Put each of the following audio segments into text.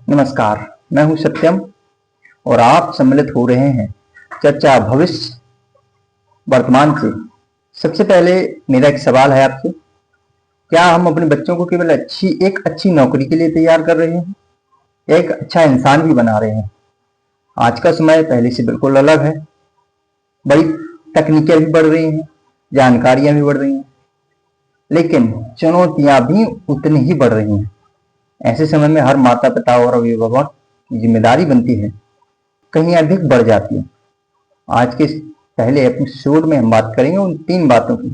नमस्कार, मैं हूं सत्यम और आप सम्मिलित हो रहे हैं चर्चा भविष्य वर्तमान से। सबसे पहले मेरा एक सवाल है आपसे, क्या हम अपने बच्चों को केवल एक अच्छी नौकरी के लिए तैयार कर रहे हैं या एक अच्छा इंसान भी बना रहे हैं? आज का समय पहले से बिल्कुल अलग है। बड़ी तकनीकें भी बढ़ रही हैं, जानकारियां भी बढ़ रही हैं, लेकिन चुनौतियां भी उतनी ही बढ़ रही हैं। ऐसे समय में हर माता पिता और अभिभावक की जिम्मेदारी बनती है, कहीं अधिक बढ़ जाती है। आज के पहले एपिसोड में हम बात करेंगे उन 3 बातों की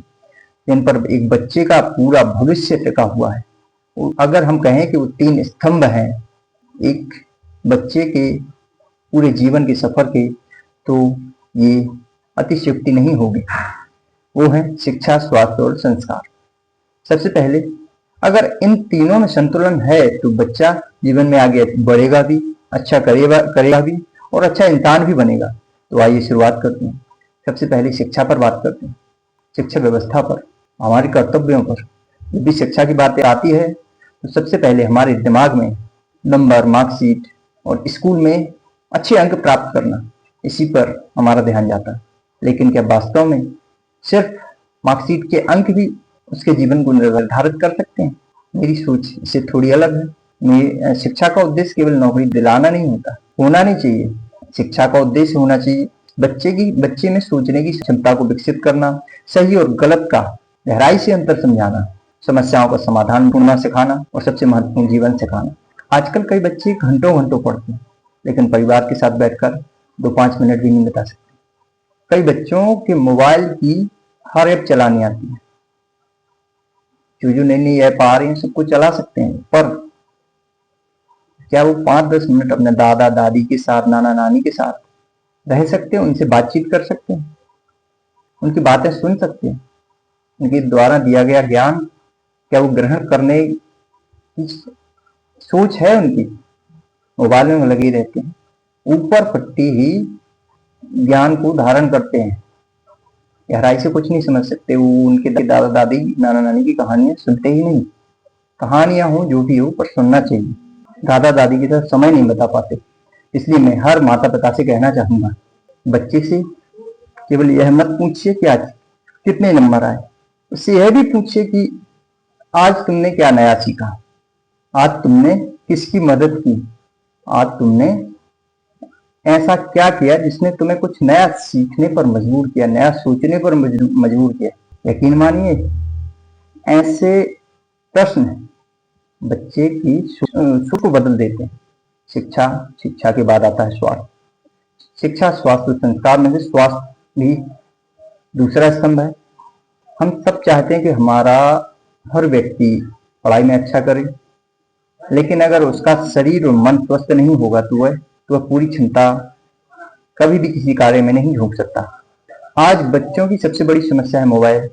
जिन पर एक बच्चे का पूरा भविष्य टिका हुआ है। अगर हम कहें कि वो 3 स्तंभ हैं एक बच्चे के पूरे जीवन के सफर के, तो ये अतिशयोक्ति नहीं होगी। वो है शिक्षा, स्वास्थ्य और संस्कार। सबसे पहले, अगर इन तीनों में संतुलन है तो बच्चा जीवन में आगे बढ़ेगा भी, अच्छा करेगा भी और अच्छा इंसान भी बनेगा। तो आइए शुरुआत करते हैं। सबसे पहले शिक्षा पर बात करते हैं, शिक्षा व्यवस्था पर, हमारे कर्तव्यों पर। जब भी शिक्षा की बात आती है तो सबसे पहले हमारे दिमाग में नंबर, मार्कशीट और स्कूल में अच्छे अंक प्राप्त करना, इसी पर हमारा ध्यान जाता है। लेकिन क्या वास्तव में सिर्फ मार्कशीट के अंक भी उसके जीवन को निर्धारित कर सकते हैं? मेरी सोच इससे थोड़ी अलग है। शिक्षा का उद्देश्य केवल नौकरी दिलाना नहीं होना नहीं चाहिए। शिक्षा का उद्देश्य होना चाहिए बच्चे में सोचने की क्षमता को विकसित करना, सही और गलत का गहराई से अंतर समझाना, समस्याओं का समाधान ढूंढना सिखाना और सबसे महत्वपूर्ण जीवन सिखाना। आजकल कई बच्चे घंटों घंटों पढ़ते हैं, लेकिन परिवार के साथ बैठकर 2-5 मिनट भी नहीं बिता सकते। कई बच्चों के मोबाइल की हर ऐप चलानी आती है, जो नई ऐप आ रही है सबको चला सकते हैं, पर क्या वो 5-10 मिनट अपने दादा दादी के साथ, नाना नानी के साथ रह सकते हैं, उनसे बातचीत कर सकते हैं, उनकी बातें सुन सकते हैं, उनके द्वारा दिया गया ज्ञान क्या वो ग्रहण करने की सोच है उनकी? मोबाइल में लगे रहते हैं, ऊपर पट्टी ही ज्ञान को धारण करते हैं, गहराई से कुछ नहीं समझ सकते। वो उनके दादा दादी, नाना नानी की कहानियां सुनते ही नहीं। कहानियां हो जो भी हो, पर सुनना चाहिए। दादा दादी के साथ समय नहीं बिता पाते। इसलिए मैं हर माता पिता से कहना चाहूंगा, बच्चे से केवल यह मत पूछिए कि आज कितने नंबर आए, उससे यह भी पूछिए कि आज तुमने क्या नया सीखा, आज तुमने किसकी मदद की, आज तुमने ऐसा क्या किया जिसने तुम्हें कुछ नया सीखने पर मजबूर किया, नया सोचने पर मजबूर किया। यकीन मानिए, ऐसे प्रश्न बच्चे की सोच को बदल देते हैं। शिक्षा के बाद आता है स्वास्थ्य। शिक्षा, स्वास्थ्य, संस्कार में से स्वास्थ्य भी दूसरा स्तंभ है। हम सब चाहते हैं कि हमारा हर व्यक्ति पढ़ाई में अच्छा करे, लेकिन अगर उसका शरीर और मन स्वस्थ नहीं होगा तो वह पूरी क्षमता कभी भी किसी कार्य में नहीं झोंक सकता। आज बच्चों की सबसे बड़ी समस्या है मोबाइल,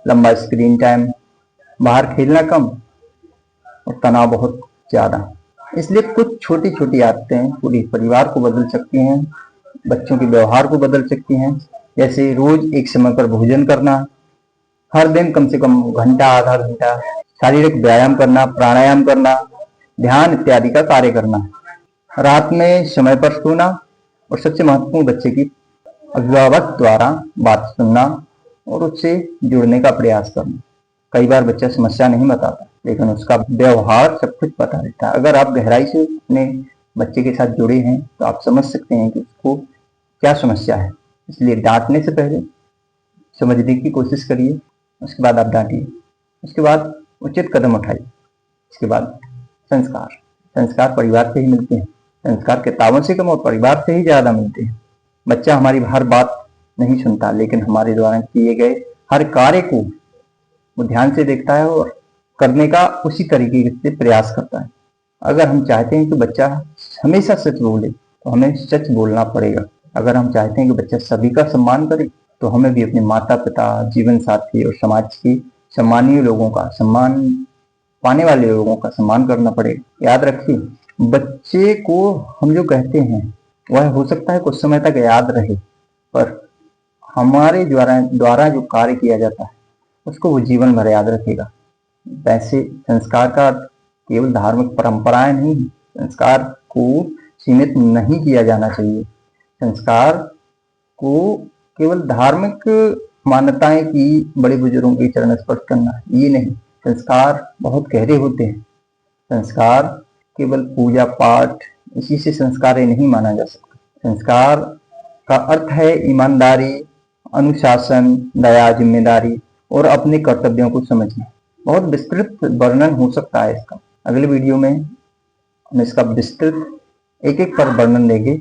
लंबा स्क्रीन टाइम, बाहर खेलना कम और तनाव बहुत ज्यादा। इसलिए कुछ छोटी छोटी आदतें पूरे परिवार को बदल सकती हैं, बच्चों के व्यवहार को बदल सकती हैं। जैसे रोज एक समय पर भोजन करना, हर दिन कम से कम घंटा, आधा घंटा शारीरिक व्यायाम करना, प्राणायाम करना, ध्यान इत्यादि का कार्य करना, रात में समय पर सोना और सबसे महत्वपूर्ण बच्चे की अभिभावक द्वारा बात सुनना और उससे जुड़ने का प्रयास करना। कई बार बच्चा समस्या नहीं बताता, लेकिन उसका व्यवहार सब कुछ बता देता है। अगर आप गहराई से अपने बच्चे के साथ जुड़े हैं तो आप समझ सकते हैं कि उसको क्या समस्या है। इसलिए डांटने से पहले समझने की कोशिश करिए, उसके बाद आप डांटिए, उसके बाद उचित कदम उठाइए। इसके बाद संस्कार परिवार से ही मिलते हैं। संस्कार किताबों से कम और परिवार से ही ज्यादा मिलते हैं। बच्चा हमारी हर बात नहीं सुनता, लेकिन हमारे द्वारा किए गए हर कार्य को वो ध्यान से देखता है और करने का उसी तरीके से प्रयास करता है। अगर हम चाहते हैं कि बच्चा हमेशा सच बोले तो हमें सच बोलना पड़ेगा। अगर हम चाहते हैं कि बच्चा सभी का सम्मान करे तो हमें भी अपने माता पिता, जीवन साथी और समाज के सम्मानीय लोगों का, सम्मान पाने वाले लोगों का सम्मान करना पड़ेगा। याद रखिए, बच्चे को हम जो कहते हैं वह हो सकता है कुछ समय तक याद रहे, पर हमारे द्वारा जो कार्य किया जाता है उसको वो जीवन भर याद रखेगा। वैसे संस्कार का केवल धार्मिक परंपराएं नहीं, संस्कार को सीमित नहीं किया जाना चाहिए। संस्कार को केवल धार्मिक मान्यताएं की बड़े बुजुर्गों के चरण स्पर्श करना ये नहीं, संस्कार बहुत गहरे होते हैं। संस्कार केवल पूजा पाठ इसी से संस्कार नहीं माना जा सकता। संस्कार का अर्थ है ईमानदारी, अनुशासन, दया, जिम्मेदारी और अपने कर्तव्यों को समझना। बहुत विस्तृत वर्णन हो सकता है इसका। अगले वीडियो में हम इसका विस्तृत एक एक पर वर्णन देंगे।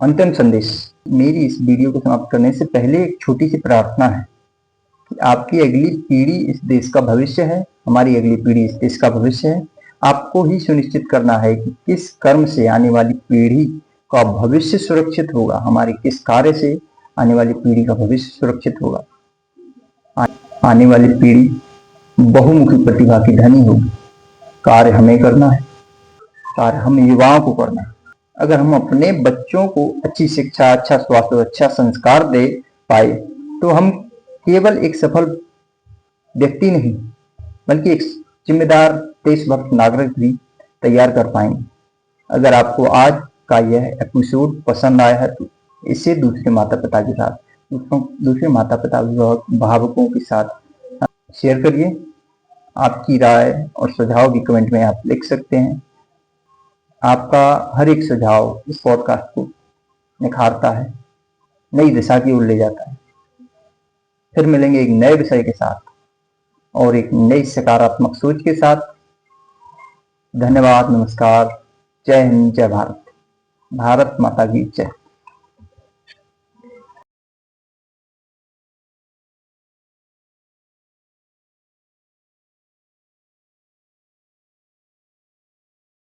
अंतिम संदेश, मेरी इस वीडियो को समाप्त करने से पहले एक छोटी सी प्रार्थना है कि आपकी अगली पीढ़ी इस देश का भविष्य है, हमारी अगली पीढ़ी इस देश का भविष्य है। आपको ही सुनिश्चित करना है कि किस कर्म से आने वाली पीढ़ी का भविष्य सुरक्षित होगा, हमारे किस कार्य से आने वाली पीढ़ी का भविष्य सुरक्षित होगा। आने वाली पीढ़ी बहुमुखी प्रतिभा की धनी होगी। कार्य हमें करना है, कार्य हम युवाओं को करना है। अगर हम अपने बच्चों को अच्छी शिक्षा, अच्छा स्वास्थ्य और अच्छा संस्कार दे पाए तो हम केवल एक सफल व्यक्ति नहीं बल्कि एक जिम्मेदार देशभक्त नागरिक भी तैयार कर पाएंगे। अगर आपको आज का यह एपिसोड पसंद आया है तो इसे दूसरे माता पिता के साथ, दूसरे माता पिता अभिभावकों के साथ शेयर करिए। आपकी राय और सुझाव भी कमेंट में आप लिख सकते हैं। आपका हर एक सुझाव इस पॉडकास्ट को निखारता है, नई दिशा की ओर ले जाता है। फिर मिलेंगे एक नए विषय के साथ और एक नई सकारात्मक सोच के साथ। धन्यवाद, नमस्कार, जय हिंद, जय भारत, भारत माता की जय।